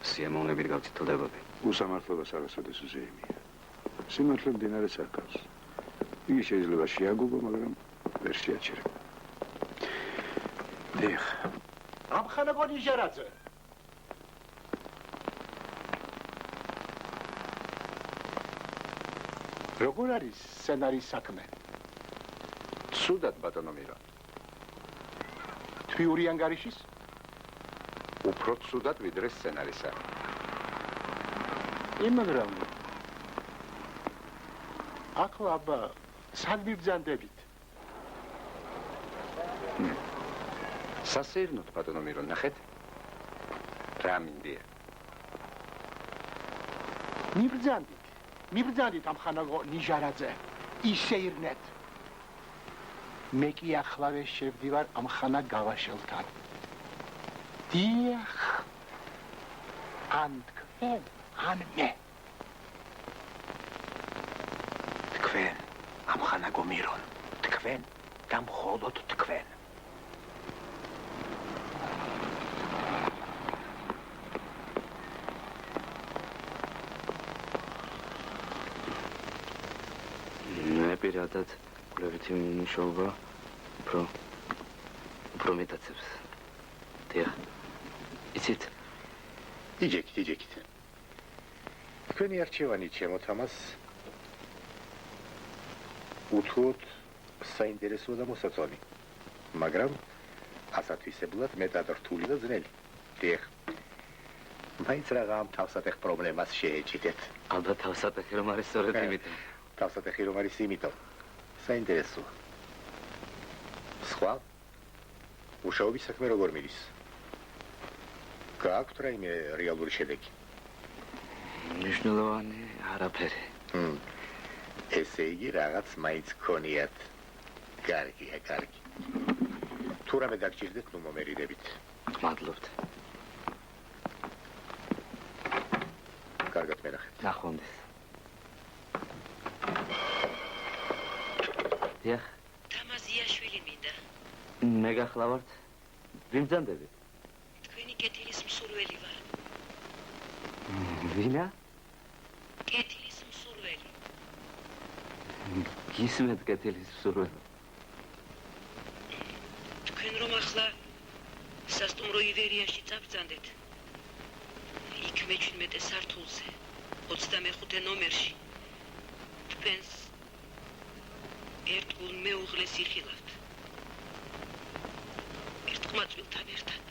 სიამოვნებით გავწითლდებოდი. უსამართლობას არასოდეს უზეიმია. სიმართლე მდინარეს არ გავს. იგი შეიძლება შეაგუგო, მაგრამ ვერ შეაჩერება. დიახ. ამხანაგო ნიჟარაძე. როგორ არის სცენარის საქმე? ცუდად ბატონო მირა. თვიური ანგარიშის? უფრო ცუდად ვიდრე სცენარისა. იმმაგრამ ახლა აბა სად ვიბრძანდებით? სასეირნოთ ბატონო მირო ნახეთ. რა მინდია? მიბრძანდით ამხანაგო ნიჟარაძე. ისეირნეთ. მე კი ახლავე შევდივარ ამხანა გავაშელთან. დიახ. ან თქვენ, ან მე. თქვენ, ამხანაგო მირონ, თქვენ და მხოლოდ თქვენ. პირადად კვლევითი მუშაობა უფრო მეტაცებს. დიახ. იცით? იჯექით. თქვენი არჩევანი ჩემო თამას უთუოდ საინტერესო და მოსაწონი. მაგრამ ასათვისებლად მეტად რთული და ძნელი. დიახ. მაინც რაღა ამ თავსატეხ პრობლემას შეეჭიდეთ. ალბათ თავსატეხი რომ არის სწორედ იმიტომ. თავსატეხი რომ არის იმიტომ. საინტერესო. სხვა მუშაობის საქმე როგორ მიდის? გააქვთ რაიმე რეალური შედეგი? მნიშვნელოვანი არაფერი. ესე იგი რაღაც მაინც გქონიათ. კარგია. თუ რამე დაგჭირდეთ, ნუ მომერიდებით. მადლობთ. კარგად მენახეთ. ნახვამდის. დიახ. თამაზიაშვილი მინდა. მე გახლავართ. ვიმბრძანდებით? თქვენი კეთილის მსურველი ვარ. ვინა? კეთილის მსურველი. გისმენთ კეთილის მსურველი. თქვენ რომ ახლა სასტუმრო ივერიაში წაბრძანდეთ. იქ მე-17 სართულზე, 25 ნომერში. თქვენს ერთგულ მეუღლეს იხილავთ. ერთყმაწვილთან ერთად.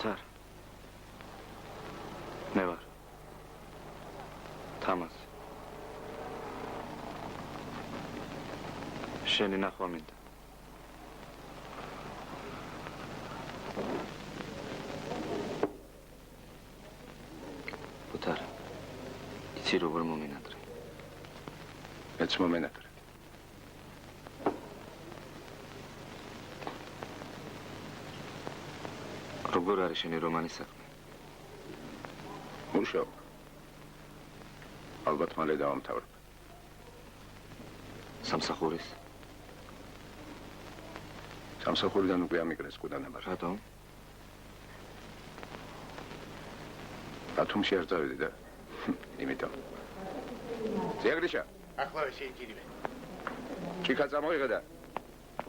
ოთარ. მე ვარ. თამაზ. შენი ნახვა მინდა. ოთარ. იცი როგორ მომენატრე? მეც მომენატრე. როგორ არის შენი რომანის საქმე? მუშაობ. ალბათ მალე დავამთავრებ. სამსახურის? სამსახურიდან უკვე ამიგრეს კუდანება. რატომ? ბათუმში არ წავედი და იმიტომ. ზიაგრიშა. ახლა შეიჭირიმე. ჭიქა წამოიღე და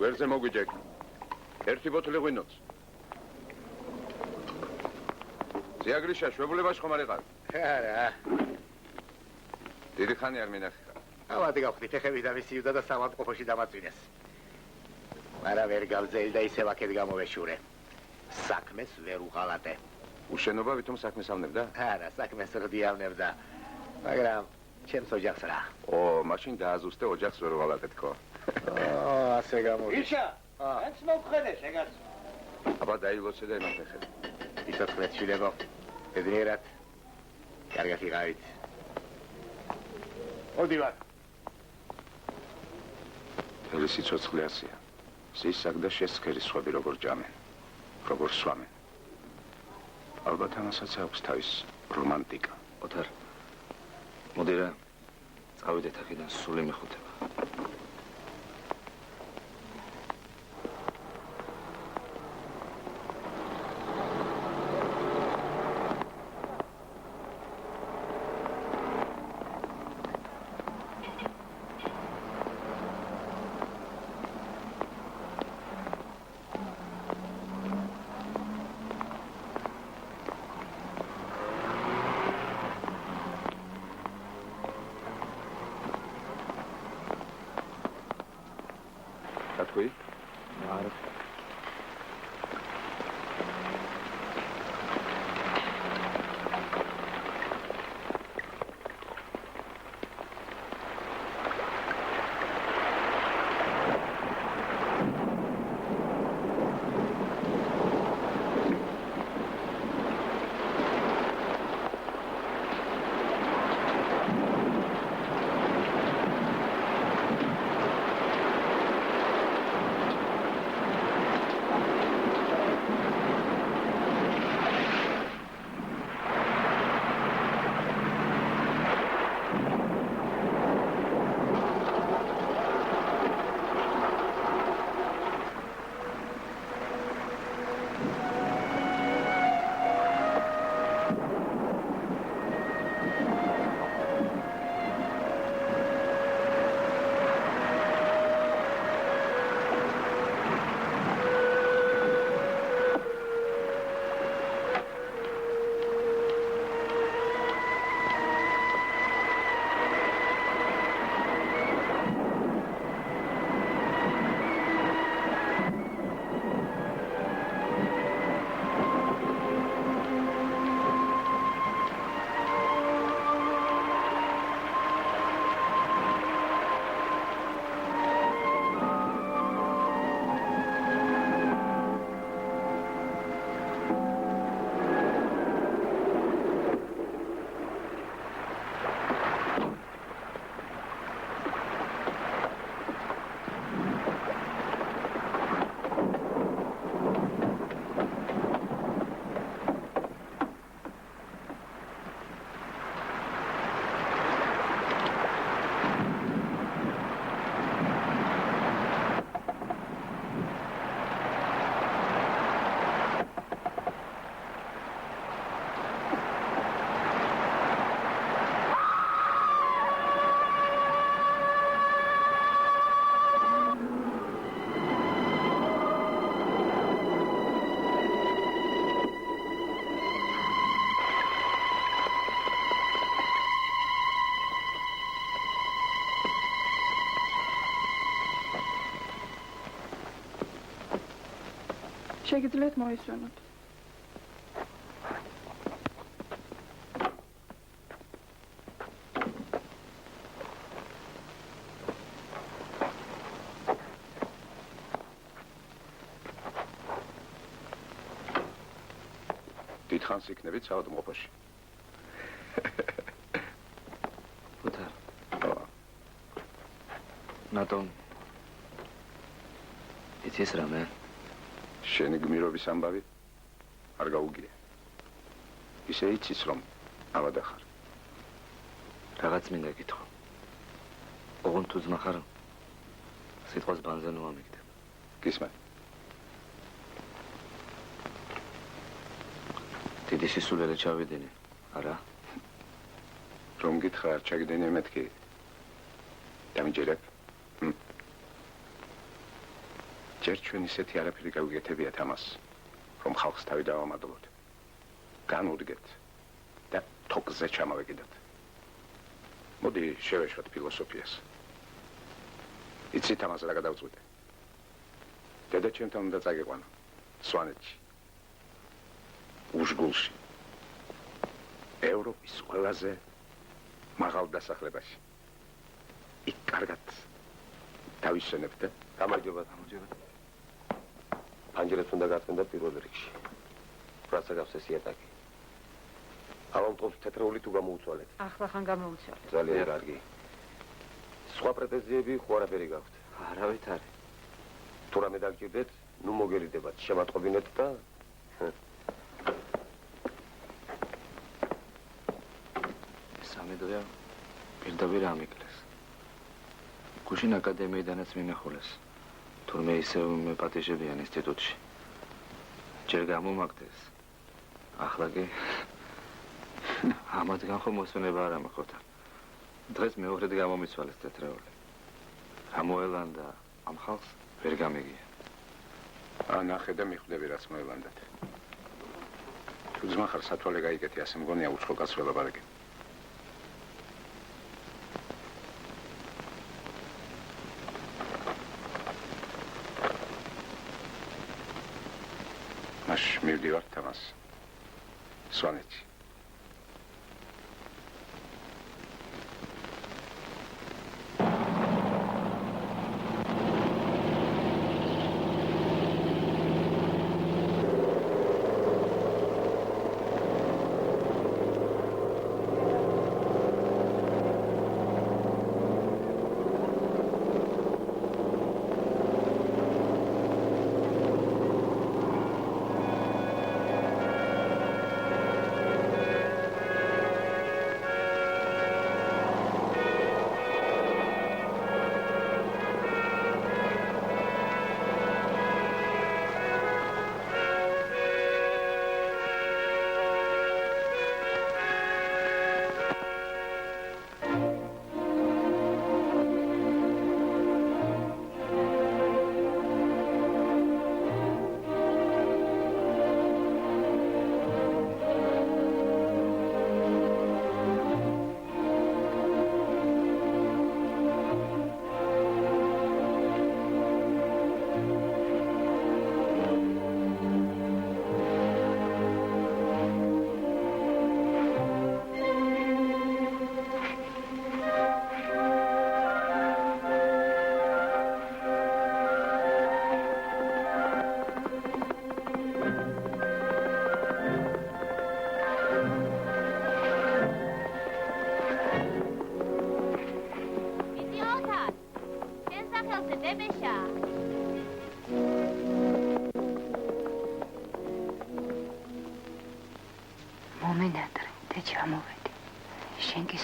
ვერზე მოგვიჯეკ. ერთი ბოთლი ღვინოს. ზიაგრიშა, შვებულებაში ხომ არ იყავ? არა. დიდი ხანი არ მინახე. ავადი გავხდით, ეხები და მისიუდა და სამავტყოფოში დამაწვინეს. მაგრამ ვერ გავძელი და ისევ აქეთ გამოვეშურე. საქმეს ვერ უღალატე. უშენობა ვითომ საქმეს ავნებდა? არა, საქმეს რდიავნებდა. მაგრამ ჩემს ოჯახს რა. მაშინ დააზუსტე ოჯახს ვერ უღალატეთქო. ასე გამოვიდა. იშა, ეს მოვხედე შეგაც. აბა დაილოცე და იმათ ეხე. ისოცხლეთ შვილებო, ბედნიერად. კარგად იყავით. მოდივარ. მთელი სიცოცხლე ასეა. სისაკ და შესქერი სხვები როგორ ჭამენ, როგორ სვამენ. ალბათ ამასაც აქვს თავის რომანტიკა. ოთარ, მოდი რა, წავიდეთ აქედან, სული მეხუთება. შეგიძლიათ მოისვენოთ. დიდხანს იქნებით საავადმყოფოში. Putar. Natom. იცის რამე? შენი გმირობის ამბავი არ გაუგია. ისე იცის რომ ავადა ხარ. რაღაც მინდა გითხრა. ოღონდ თუ ძმა ხარ, სიტყვას ბანზე ნუ ამიგდებ. გისმენ. დიდი სისულელე ჩავიდინე, არა? რომ გითხრა არ ჩაგიდენე მეთქი. დამიჯერებ. ჯერ ჩვენ ისეთი არაფერი გავიგეთებიათ ამას, რომ ხალხს თავი დავამადლოთ. განურგეთ და თოკზე ჩამავეკიდოთ. მოდი შევეშვათ ფილოსოფიას. იცით ამას რა გადავწყვიტე? დედაჩემთან უნდა წაგიყვანა სვანეთში. უშგულში. ევროპის ყველაზე მაღალ დასახლებაში. იქ კარგად დავისვენებთ და გამარჯობა. Angeles უნდა გაწმენდა პირველ რიგში. პრასა გავს იატაკი. ავამტყობს თეთრეული თუ გამოუცვალეთ. ახლა ხან გამოუცვალეთ. ძალიან კარგი. სხვა პრეტენზიები ხო არაფერი გაქვთ? არავით არის. თუ რამე დაგჭირდეთ, ნუ მოგერიდებათ, შემატყობინეთ და სამედოა პირდაპირ ამიკლეს. გუშინ აკადემიიდანაც მიმეხულეს. თურმე ისევ მეპატიჟებიან ინსტიტუტში. ჯერ გამომაგდეს. ახლა კი ამათგან ხომ მოსვენება არ ამხოთა. დღეს მეორედ გამომიცვალეს თეთრეული. რა მოელანდა ამ ხალხს ვერ გამიგია. ანახე და მიხვდები რაც მოელანდათ. თუ ძმა ხარ სათვალე გაიგეთი, ასე მგონია უცხო კაცს ველაპარაკი. მაშ მივდივართ თამას სვანეთში.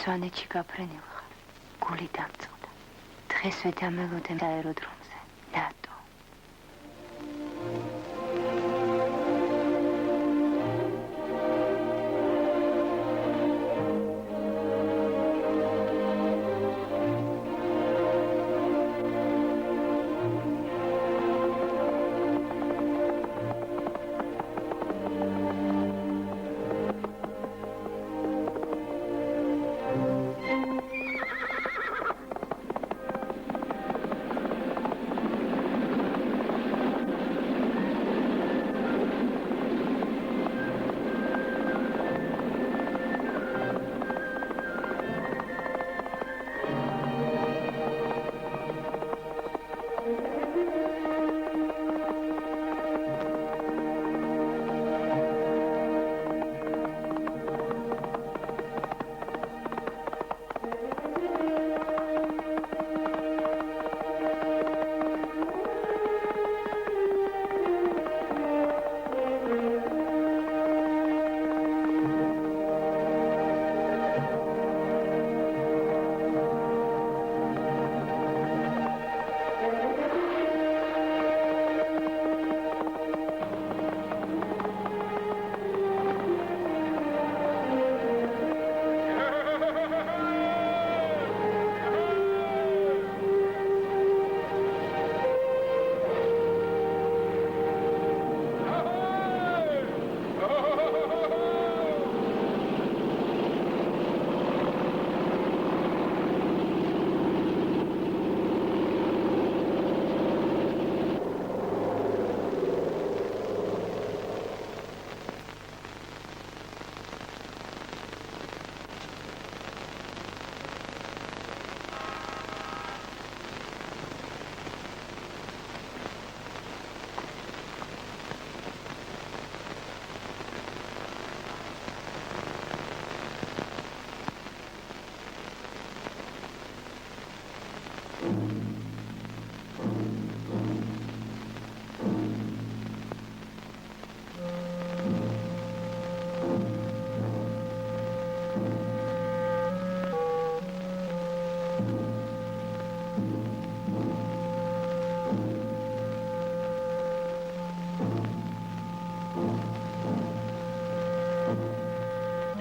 სვანეთში გაფრენილ ხარ. გული დამწუდა. დღესვე დამელოდე აეროდრომზე. ნატო.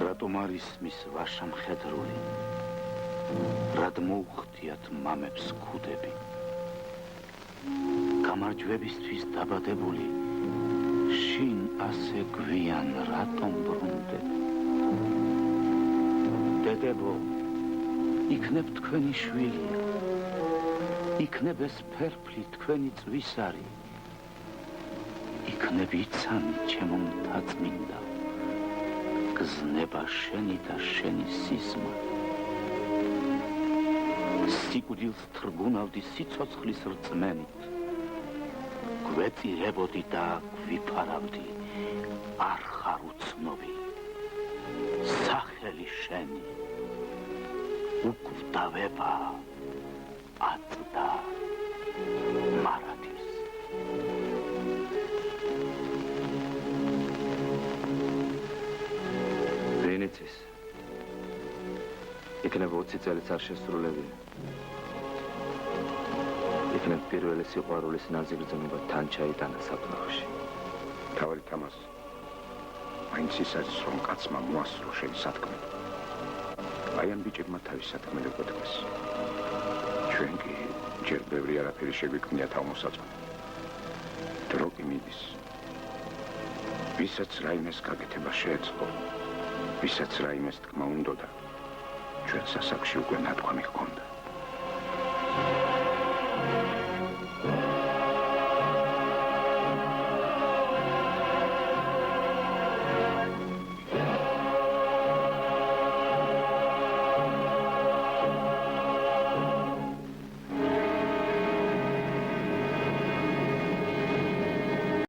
რატომ არ ისმის ვაშა მხედრული? რად მოუხდიათ მამებს ქუდები? გამარჯვებისთვის დაბადებული შინ ასე გვიან რატომ ბრუნდებ? დედებო, იქნებ თქვენი შვილია, იქნებ ეს ფერფლი თქვენი წვისარი, იქნებ იცანი ჩემო მთაწმინდა, გზნება შენი და შენი სიზმა. სიკვდილს თრგუნავდი სიცოცხლის რწმენით, გვეწირებოდი და გვიფარავდი, არ ხარ უცნობი, სახელი შენი უკვდავება აწდა მარადის. ვინიცის იქნება 20 წელიც არ შესრულებია. იქნებ პირველი სიყვარულის ნაზიგრძნობა თან ჩაიტანა საფლავში. თავი თამას მაინც ის არის რომ კაცმა მოასწრო შენი სათქმე. აი ამ ბიჭებმა თავის სათქმელი გვეთქვეს. ჩვენ კი ჯერ ბევრი არაფერი შეგვიქმნია თავმოსაწმე. დრო კი მიდის. ვისაც რაიმეს გაკეთება შეეწყო, ვისაც რაიმეს თქმა უნდოდა, ჩვენ სასაკში უკვე ნათქვამი ჰქონდა.